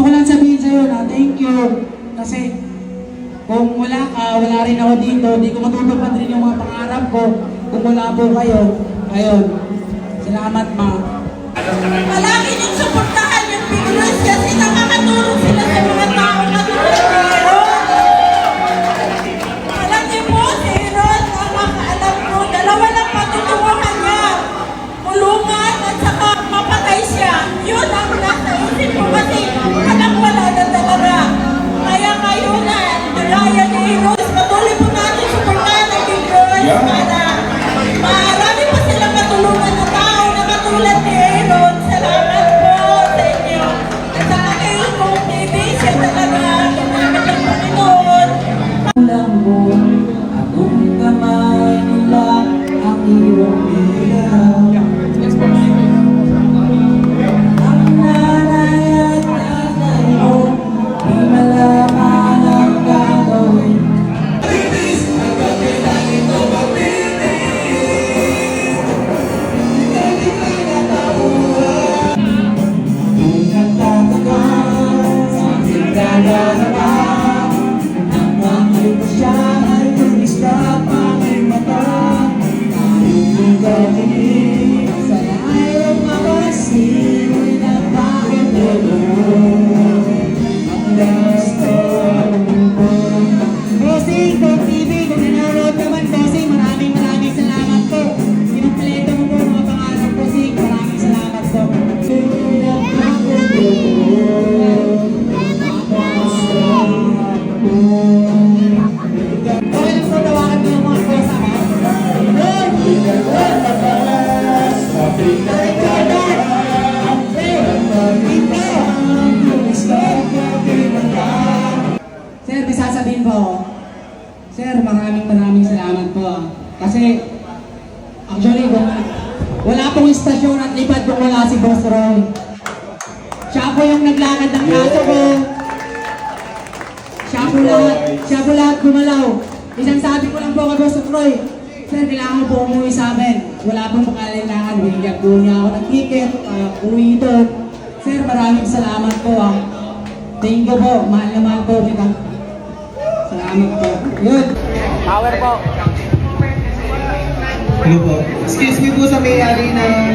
Gusto ko lang sabihin sa'yo na thank you. Kasi kung wala ka, wala rin ako dito. Di ko matutupad rin yung mga pangarap ko. Kung wala po kayo, ayun. Salamat, ma. Palagi niyong suportahan yung Pinoy kasi nakakatulong sila sa mga tao na tulad. Alam niyo po, si Ron, ang makaalam ko, dalawa lang patutunguhan niya. Kulungan at saka mapatay siya. Yun ang nasa isip ko kasi alam wala na talaga. Kaya ngayon na, Ryan ni Ron, patuloy po natin suportahan ang Pinoy para marami pa silang matulungan na tao na katulad ni Aaron. Salamat po sa inyo. At sa aking kong TV, siya talaga gumamit ng Panginoon. Alam mo, akong kamay nila ang iyong ilaw. Ang nanay at tatay mo, di malaman ang gagawin. Kung nagtatagal sa ating gagawin, ang pangit pa siya ay tumista pang mata. Ang gagawin, sana ayaw makasin na bakit doon. Ang gusto ko. Bossing, Talk TV, kung nanonood naman, Bossing, maraming salamat po. Kinumpleto mo po mga pangarap, Bossing. Maraming salamat po. Okay lang po, tawakan mo yung mga kosa, ha? Sir, may sasabihin po ako. Sir, maraming salamat po. Kasi, actually, wala pong istasyon at lipad kung wala si Boss Roy. Siya po yung naglakad ng kaso ko. Siya po lahat gumalaw. Isang sabi ko lang po kay Boss Roy, Sir, kailangan po umuwi sa amin. Wala pong pakailangan. Binigyan po niya ako ng ticket, uwi ito. Sir, maraming salamat po. Thank you po. Mahal na mahal po kita. Salamat po. Yun. Power po. Ano po? Excuse me po sa may-ari ng